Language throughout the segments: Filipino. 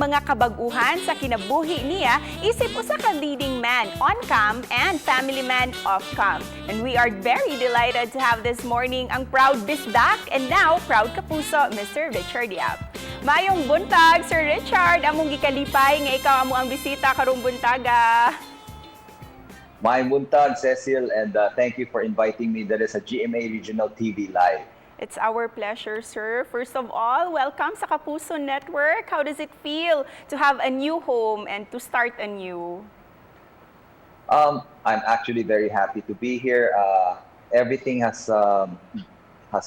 mga kabaguhan sa kinabuhi niya isip usa ka leading man on cam and family man off cam. And we are very delighted to have this morning ang proud Bisdak and now proud Kapuso, Mr. Richard Yap. Mayong buntag, Sir Richard, among gikalipay nga ikaw amo ang bisita karong buntaga. Mayong buntag, Cecil, and thank you for inviting me. That is a GMA Regional TV Live. It's our pleasure, sir. First of all, welcome sa Kapuso Network. How does it feel to have a new home and to start anew? I'm actually very happy to be here. Everything has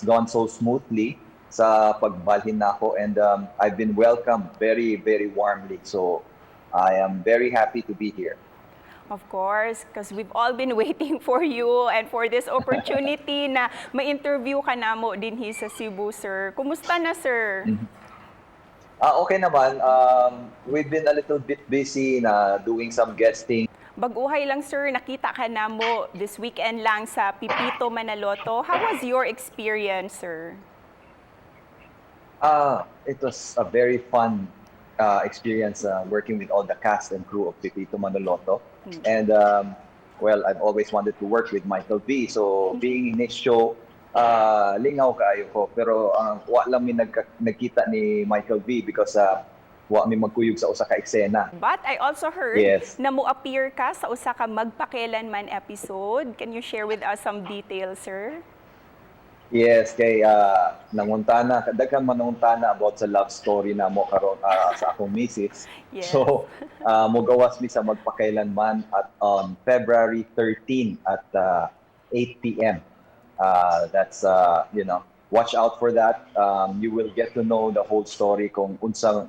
gone so smoothly sa pagbalhin nako, and I've been welcomed very, very warmly. So I am very happy to be here. Of course, because we've all been waiting for you and for this opportunity na ma-interview ka namo dinhi sa Cebu, sir. Kumusta na, sir? Okay naman. We've been a little bit busy na doing some guesting. Baguhay lang, sir. Nakita ka namo this weekend lang sa Pipito, Manaloto. How was your experience, sir? It was a very fun experience working with all the cast and crew of Pipito Manaloto. And well, I've always wanted to work with Michael V. So being in his show, lingaw kaayo ko. Pero wa lang mi nagkita ni Michael V because wa mi magkuyog sa usa ka eksena. But I also heard na mo-appear ka sa usa ka Magpakailanman episode. Can you share with us some details, sir? Yes, kay nanguntana, daghang manungtana about sa love story na mo karon sa akong misis. Yes. So, mogawas mi sa Magpakailanman at on February 13 at 8 p.m. That's watch out for that. You will get to know the whole story kung unsa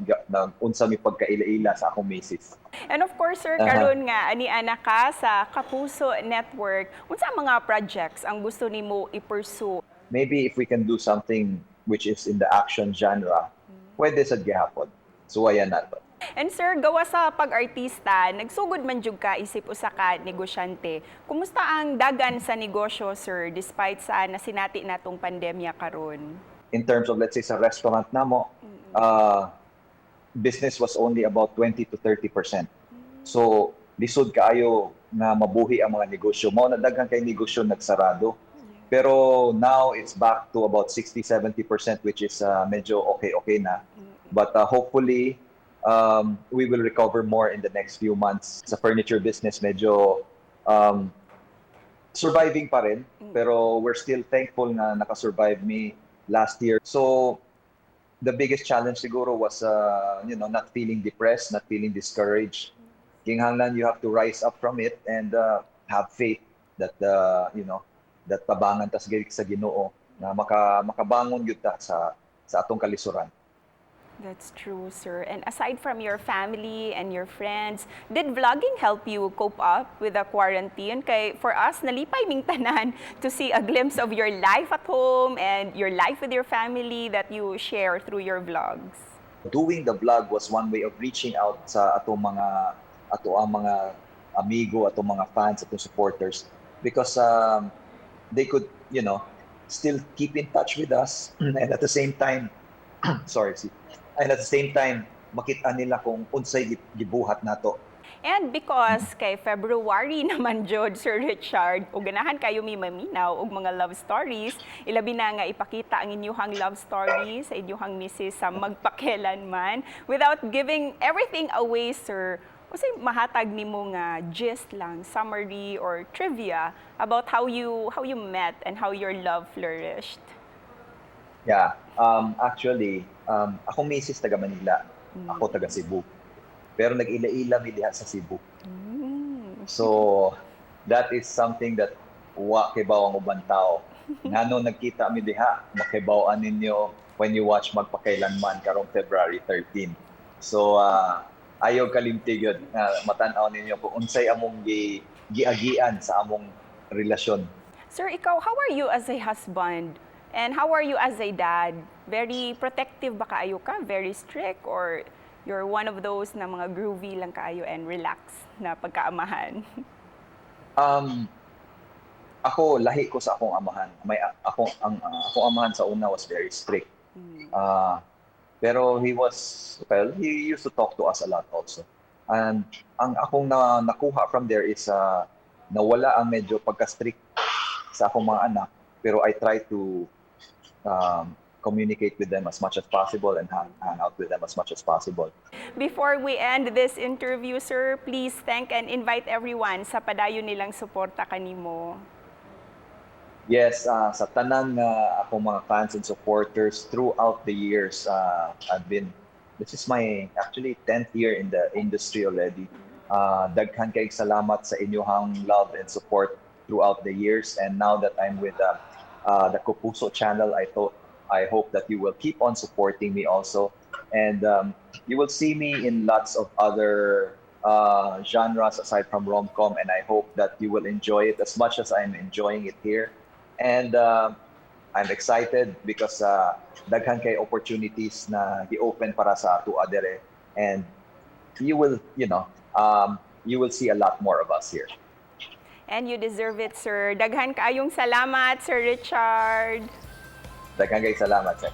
mi pagkaila-ila sa akong misis. And of course, sir, karon nga ani-ana ka sa Kapuso Network. Unsa mga projects ang gusto nimo i-pursue? Maybe if we can do something which is in the action genre, pwede sa gihapon. So ayan nato. And sir, gawa sa pag-artista, nagsugod man jud ka isip usa ka negosyante. Kumusta ang dagan sa negosyo, sir, despite sa nasinati natong pandemya karon? In terms of, let's say, sa restaurant namo, business was only about 20 to 30%. So lisod kaayo na mabuhi ang mga negosyo mo, na daghang kay negosyo nagsarado. Pero now it's back to about 60-70%, which is medyo okay na. But hopefully, we will recover more in the next few months. Sa furniture business, medyo surviving pa rin. Pero we're still thankful na nakasurvive me last year. So the biggest challenge siguro was not feeling depressed, not feeling discouraged. Kinahanglan you have to rise up from it and have faith that that tabangan tas sa Ginoo na makabangon gyud ta sa atong kalisuran. That's true, sir. And aside from your family and your friends, did vlogging help you cope up with the quarantine? Kay for us, nalipay ming tanan to see a glimpse of your life at home and your life with your family that you share through your vlogs. Doing the vlog was one way of reaching out sa atong mga amigo, atong mga fans, atong supporters, because they could, still keep in touch with us, and at the same time, makita nila kung unsay gibuhat nato. And because kay February naman jud, Sir Richard, ug ganahan kayo mi maminaw og mga love stories, ilabi na nga ipakita ang inyong love stories sa inyong misis sa Magpakailanman without giving everything away, sir. Kasi mahatag nimo nga gist lang, summary or trivia about how you met and how your love flourished. Yeah, actually, akong misis taga Manila, ako taga Cebu. Pero nag-ila-ila mi diha sa Cebu. So that is something that wa kibaw ang ubang tao. Ngano nagkita mi diha, makibaw-an ninyo when you watch Magpakailanman karong February 13. So ayaw kalimtig yun. Matanaw ninyo kung unsay among giagian sa among relasyon. Sir, ikaw, how are you as a husband? And how are you as a dad? Very protective ba kaayo ka? Very strict? Or you're one of those na mga groovy lang kaayo and relax na pagkaamahan? Ako, lahi ko sa akong amahan. Akong amahan sa una was very strict. Pero he used to talk to us a lot also. And ang akong nakuha from there is nawala ang medyo pagka-strict sa akong mga anak. Pero I try to communicate with them as much as possible and hang out with them as much as possible. Before we end this interview, sir, please thank and invite everyone sa padayon nilang suporta kanimo. Yes, sa tanang akong mga fans and supporters throughout the years, this is my actually 10th year in the industry already. Daghan kay salamat sa inyong love and support throughout the years. And now that I'm with the Kapuso channel, I hope that you will keep on supporting me also. And you will see me in lots of other genres aside from rom-com, and I hope that you will enjoy it as much as I'm enjoying it here. And I'm excited because daghan kay opportunities na gi-open para sa ato adere, and you will see a lot more of us here. And you deserve it, sir. Daghan kaayong salamat, Sir Richard. Daghan kay salamat, sir.